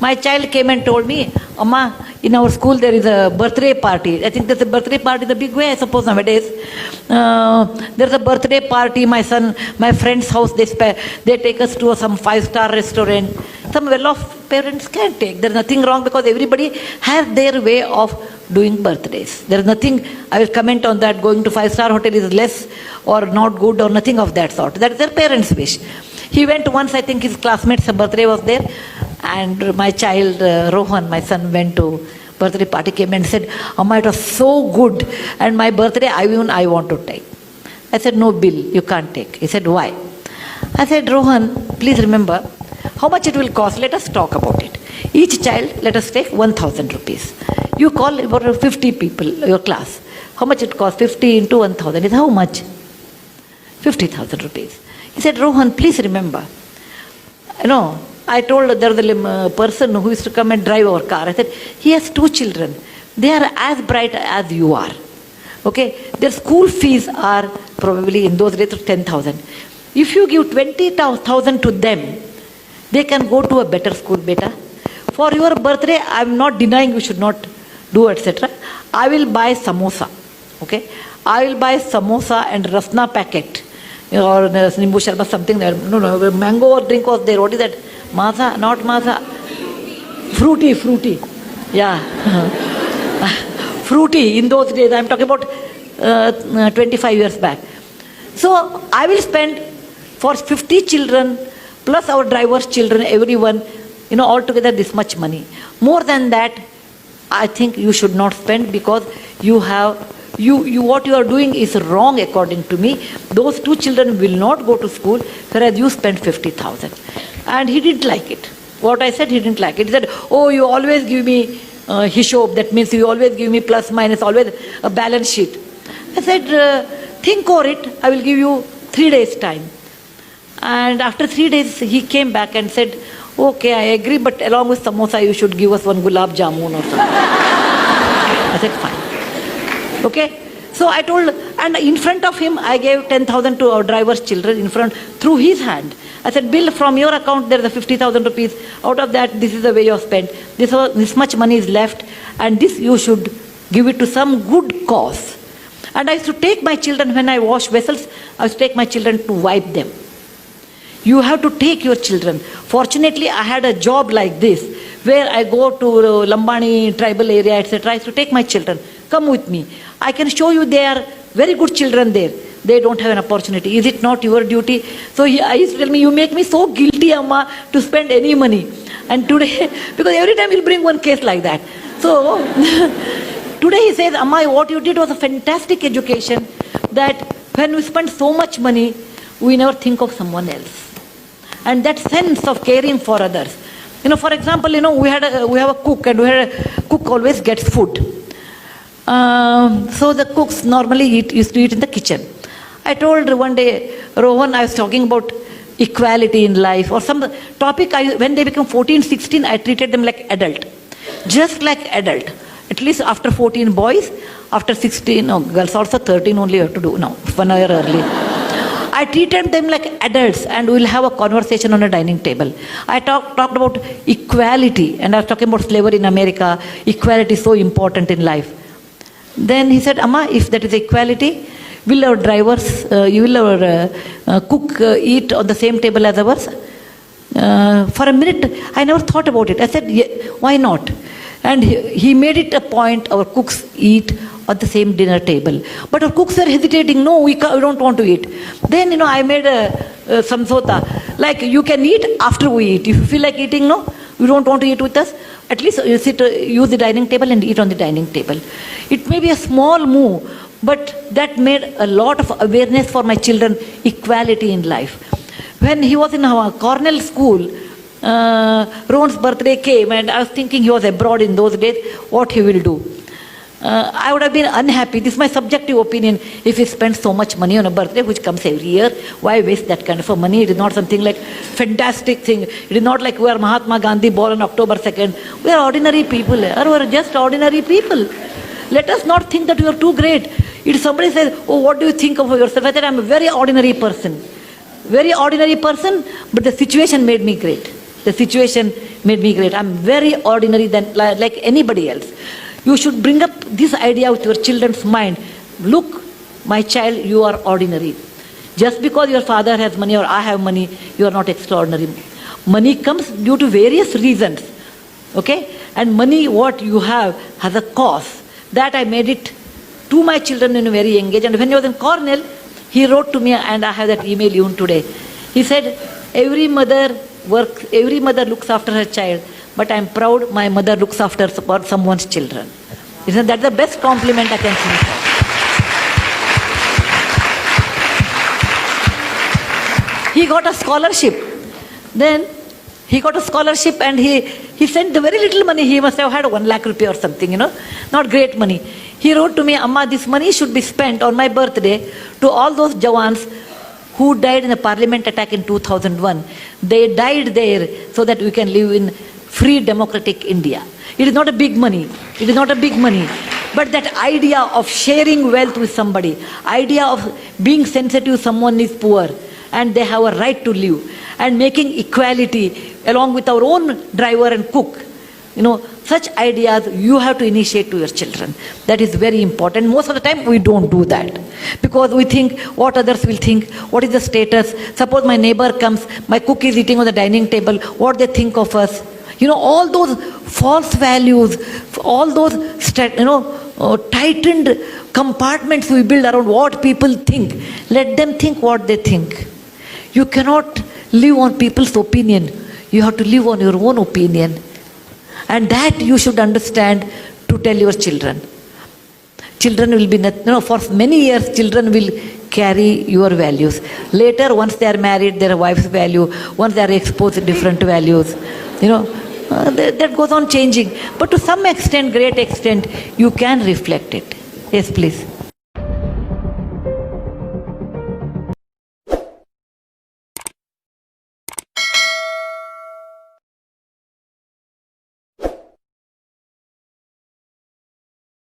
My child came and told me, Amma, in our school there is a birthday party. I think there's a birthday party in a big way, I suppose nowadays. There's a birthday party, my friend's house, they take us to some 5-star restaurant. Some well-off parents can take. There's nothing wrong because everybody has their way of doing birthdays. There's nothing, I will comment on that, going to 5-star hotel is less or not good or nothing of that sort. That's their parents' wish. He went once, I think his classmate's birthday was there, and my child, Rohan, my son, went to birthday party, came and said, Amma, it was so good, and my birthday, I want to take. I said, no bill, you can't take. He said, why? I said, Rohan, please remember, how much it will cost, let us talk about it. Each child, let us take 1,000 rupees. You call about 50 people, your class. How much it costs? 50 into 1,000 is how much? 50,000 rupees. He said, Rohan, please remember, I told there was a person who used to come and drive our car. I said, he has 2 children. They are as bright as you are. Okay? Their school fees are probably in those days 10,000. If you give 20,000 to them, they can go to a better school, beta. For your birthday, I am not denying you should not do, etc. I will buy samosa. Okay? I will buy samosa and rasna packet. Or nimbu sharbat, something there. No, mango or drink was there. What is that? Maza, not maza. Fruity. Yeah. Fruity in those days. I am talking about 25 years back. So I will spend for 50 children plus our driver's children, everyone, altogether this much money. More than that, I think you should not spend because what you are doing is wrong according to me. Those 2 children will not go to school, whereas you spend 50,000. And he didn't like it. What I said, he didn't like it. He said, oh, you always give me hishob, that means you always give me plus minus, always a balance sheet. I said, think over it, I will give you 3 days time. And after 3 days, he came back and said, okay, I agree, but along with samosa, you should give us one gulab jamun or something. I said, fine. Okay? So I told, and in front of him, I gave 10,000 to our driver's children in front, through his hand. I said, Bill, from your account, there is a 50,000 rupees. Out of that, this is the way you have spent. This much money is left, and this you should give it to some good cause. And I used to take my children, when I wash vessels, I used to take my children to wipe them. You have to take your children. Fortunately, I had a job like this, where I go to Lambani tribal area, etc. I used to take my children. Come with me. I can show you they are very good children there. They don't have an opportunity. Is it not your duty? So I used to tell me, you make me so guilty, Amma, to spend any money. And today, because every time he'll bring one case like that. So today he says, Amma, what you did was a fantastic education, that when we spend so much money, we never think of someone else. And that sense of caring for others. For example, we have a cook, and cook always gets food. So the cooks normally used to eat in the kitchen. I told one day, Rohan, I was talking about equality in life or some topic. When they become 14, 16, I treated them like adult. Just like adult. At least after 14 boys, after 16, girls also 13 only have to do now, 1 year early. I treated them like adults, and we'll have a conversation on a dining table. I talked about equality, and I was talking about slavery in America. Equality is so important in life. Then he said, Amma, if that is equality, will our drivers, will our cook eat on the same table as ours? For a minute, I never thought about it. I said, yeah, why not? And he made it a point, our cooks eat on the same dinner table. But our cooks are hesitating, no, we don't want to eat. Then, I made a samsota, like you can eat after we eat. If you feel like eating, no, you don't want to eat with us, at least you use the dining table and eat on the dining table. It may be a small move, but that made a lot of awareness for my children, equality in life. When he was in our Cornell school, Ron's birthday came, and I was thinking he was abroad in those days, what he will do. I would have been unhappy, this is my subjective opinion, if he spent so much money on a birthday which comes every year. Why waste that kind of money? It is not something like fantastic thing. It is not like we are Mahatma Gandhi born on October 2nd. We are ordinary people. We are just ordinary people. Let us not think that we are too great. If somebody says, oh, what do you think of yourself? I said, I am a very ordinary person. Very ordinary person, but the situation made me great. The situation made me great. I'm very ordinary than like anybody else. You should bring up this idea with your children's mind. Look, my child, you are ordinary. Just because your father has money or I have money, you are not extraordinary. Money comes due to various reasons. Okay? And money, what you have, has a cost. That I made it to my children in a very young age. And when he was in Cornell, he wrote to me, and I have that email even today. He said, every mother looks after her child, but I'm proud my mother looks after someone's children. Isn't that the best compliment I can think of? He got a scholarship. Then he got a scholarship, and he sent the very little money. He must have had 1 lakh rupee or something, not great money. He wrote to me, Amma, this money should be spent on my birthday to all those Jawans who died in the parliament attack in 2001. They died there so that we can live in free democratic India. It is not a big money. It is not a big money. But that idea of sharing wealth with somebody, idea of being sensitive someone is poor and they have a right to live, and making equality along with our own driver and cook, such ideas you have to initiate to your children. That is very important. Most of the time we don't do that because we think what others will think, what is the status. Suppose my neighbor comes, my cook is eating on the dining table, what they think of us. All those false values, all those tightened compartments we build around what people think. Let them think what they think. You cannot live on people's opinion. You have to live on your own opinion. And that you should understand to tell your children. Children will be, for many years, children will carry your values. Later, once they are married, their wife's value, once they are exposed to different values, that goes on changing. But to some extent, great extent, you can reflect it. Yes, please.